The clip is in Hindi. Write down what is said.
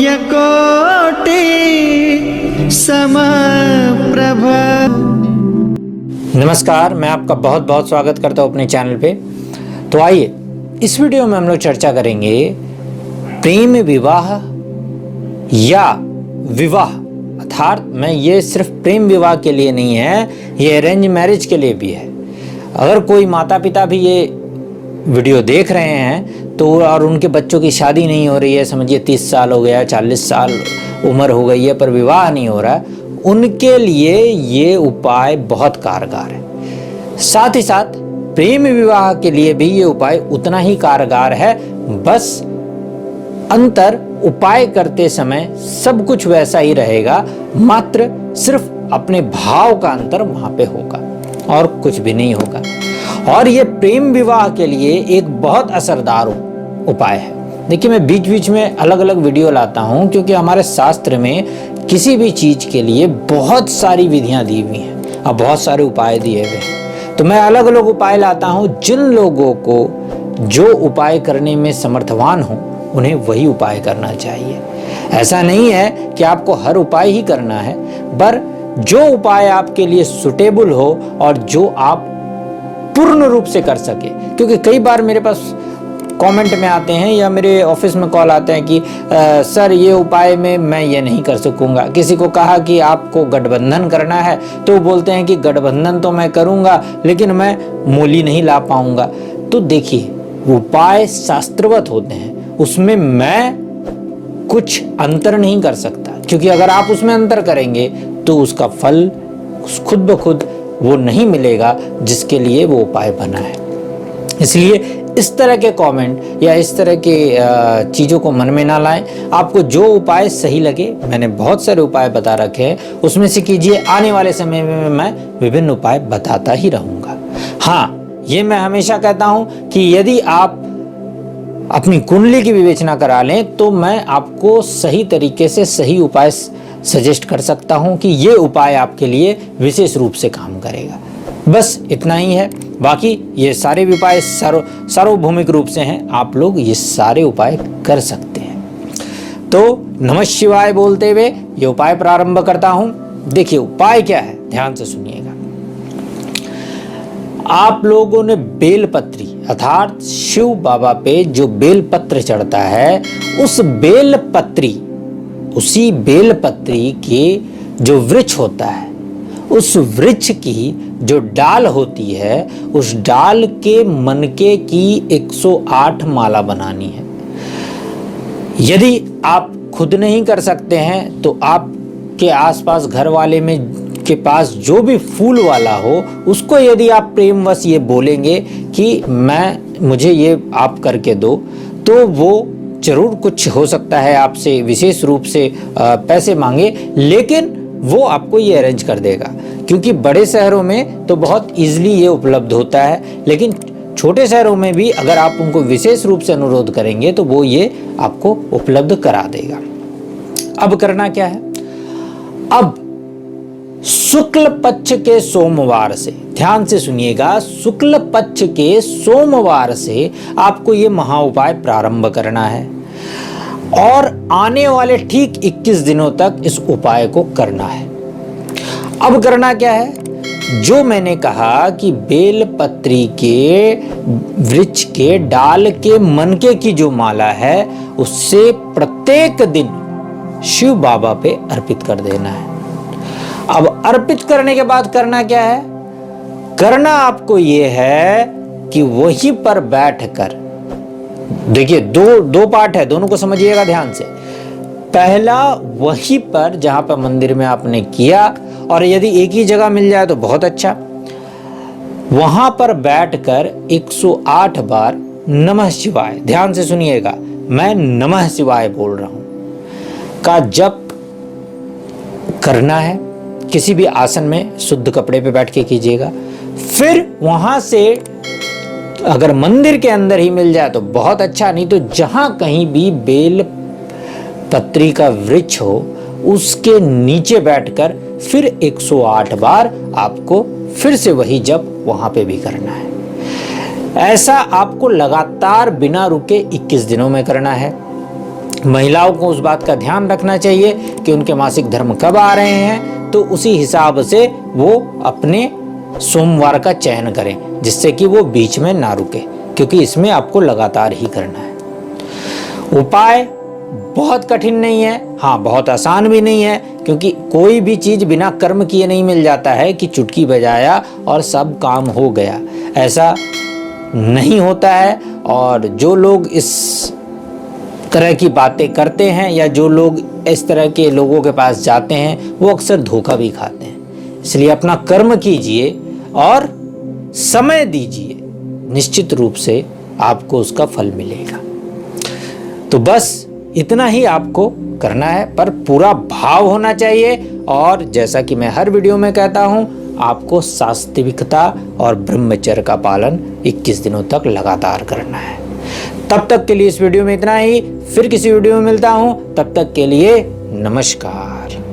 पुण्यकोटि समप्रभ। नमस्कार, मैं आपका बहुत बहुत स्वागत करता हूँ अपने चैनल पे। तो आइए इस वीडियो में हम लोग चर्चा करेंगे प्रेम विवाह या विवाह, अर्थात मैं ये सिर्फ प्रेम विवाह के लिए नहीं है, ये अरेंज मैरिज के लिए भी है। अगर कोई माता पिता भी ये वीडियो देख रहे हैं तो और उनके बच्चों की शादी नहीं हो रही है, समझिए 30 साल हो गया, 40 साल उम्र हो गई है पर विवाह नहीं हो रहा है, उनके लिए ये उपाय बहुत कारगर है। साथ ही साथ प्रेम विवाह के लिए भी ये उपाय उतना ही कारगर है, बस अंतर उपाय करते समय सब कुछ वैसा ही रहेगा, मात्र सिर्फ अपने भाव का अंतर वहां पे होगा और कुछ भी नहीं होगा। और ये प्रेम विवाह के लिए एक बहुत असरदार उपाय है। देखिए, मैं बीच बीच में अलग अलग वीडियो लाता हूं क्योंकि हमारे शास्त्र में किसी भी चीज के लिए बहुत सारी विधियां दी हुई हैं और बहुत सारे उपाय दिए हुए हैं। तो मैं अलग अलग उपाय लाता हूं, जिन लोगों को जो उपाय करने में समर्थवान हो उन्हें वही उपाय करना चाहिए। ऐसा नहीं है कि आपको हर उपाय ही करना है, पर जो उपाय आपके लिए सुटेबल हो और जो आप पूर्ण रूप से कर सके। क्योंकि कई बार मेरे पास कमेंट में आते हैं या मेरे ऑफिस में कॉल आते हैं कि सर ये उपाय में मैं ये नहीं कर सकूंगा। किसी को कहा कि आपको गठबंधन करना है तो वो बोलते हैं कि गठबंधन तो मैं करूंगा लेकिन मैं मूली नहीं ला पाऊंगा। तो देखिए, उपाय शास्त्रवत होते हैं, उसमें मैं कुछ अंतर नहीं कर सकता, क्योंकि अगर आप उसमें अंतर करेंगे तो उसका फल खुद ब खुद वो नहीं मिलेगा जिसके लिए वो उपाय बना है। इसलिए इस तरह के कमेंट या इस तरह के चीज़ों को मन में ना लाएं। आपको जो उपाय सही लगे, मैंने बहुत सारे उपाय बता रखे हैं, उसमें से कीजिए। आने वाले समय में मैं विभिन्न उपाय बताता ही रहूँगा। हाँ, ये मैं हमेशा कहता हूँ कि यदि आप अपनी कुंडली की विवेचना करा लें तो मैं आपको सही तरीके से सही उपाय सजेस्ट कर सकता हूं कि ये उपाय आपके लिए विशेष रूप से काम करेगा। बस इतना ही है। बाकी ये सारे उपाय सार्वभौमिक रूप से हैं, आप लोग ये सारे उपाय कर सकते हैं। तो नमः शिवाय बोलते हुए ये उपाय प्रारंभ करता हूं। देखिए उपाय क्या है, ध्यान से सुनिएगा। आप लोगों ने बेलपत्री अर्थात शिव बाबा पे जो बेलपत्र चढ़ता है, उसी बेलपत्री के जो वृक्ष होता है, उस वृक्ष की जो डाल होती है, उस डाल के मनके की 108 माला बनानी है। यदि आप खुद नहीं कर सकते हैं तो आपके आसपास घर वाले में के पास जो भी फूल वाला हो, उसको यदि आप प्रेमवश ये बोलेंगे कि मुझे ये आप करके दो, तो वो जरूर कुछ हो सकता है आपसे विशेष रूप से पैसे मांगे, लेकिन वो आपको ये अरेंज कर देगा। क्योंकि बड़े शहरों में तो बहुत इजीली ये उपलब्ध होता है, लेकिन छोटे शहरों में भी अगर आप उनको विशेष रूप से अनुरोध करेंगे तो वो ये आपको उपलब्ध करा देगा। अब करना क्या है? अब शुक्ल पक्ष के सोमवार से, ध्यान से सुनिएगा, शुक्ल पक्ष के सोमवार से आपको ये महा उपाय प्रारंभ करना है और आने वाले ठीक 21 दिनों तक इस उपाय को करना है। अब करना क्या है? जो मैंने कहा कि बेलपत्री के वृक्ष के डाल के मनके की जो माला है, उससे प्रत्येक दिन शिव बाबा पे अर्पित कर देना है। अब अर्पित करने के बाद करना क्या है? करना आपको ये है कि वहीं पर बैठकर, देखिए दो पार्ट है, दोनों को समझिएगा ध्यान से। पहला वहीं पर जहां पर मंदिर में आपने किया, और यदि एक ही जगह मिल जाए तो बहुत अच्छा, वहां पर बैठकर 108 बार नमः शिवाय, ध्यान से सुनिएगा, मैं नमः शिवाय बोल रहा हूं, का जप करना है। किसी भी आसन में शुद्ध कपड़े पे बैठ के कीजिएगा। फिर वहां से अगर मंदिर के अंदर ही मिल जाए तो बहुत अच्छा, नहीं तो जहां कहीं भी बेल पत्री का वृक्ष हो उसके नीचे बैठकर फिर 108 बार आपको फिर से वही जप वहां पे भी करना है। ऐसा आपको लगातार बिना रुके 21 दिनों में करना है। महिलाओं को उस बात का ध्यान रखना चाहिए कि उनके मासिक धर्म कब आ रहे हैं, तो उसी हिसाब से वो अपने सोमवार का चयन करें, जिससे कि वो बीच में ना रुके, क्योंकि इसमें आपको लगातार ही करना है। उपाय बहुत कठिन नहीं है, हाँ बहुत आसान भी नहीं है, क्योंकि कोई भी चीज बिना कर्म किए नहीं मिल जाता है कि चुटकी बजाया और सब काम हो गया, ऐसा नहीं होता है। और जो लोग इस तरह की बातें करते हैं या जो लोग इस तरह के लोगों के पास जाते हैं, वो अक्सर धोखा भी खाते हैं। इसलिए अपना कर्म कीजिए और समय दीजिए, निश्चित रूप से आपको उसका फल मिलेगा। तो बस इतना ही आपको करना है, पर पूरा भाव होना चाहिए। और जैसा कि मैं हर वीडियो में कहता हूं, आपको सात्विकता और ब्रह्मचर्य का पालन 21 दिनों तक लगातार करना है। तब तक के लिए इस वीडियो में इतना ही, फिर किसी वीडियो में मिलता हूं, तब तक के लिए नमस्कार।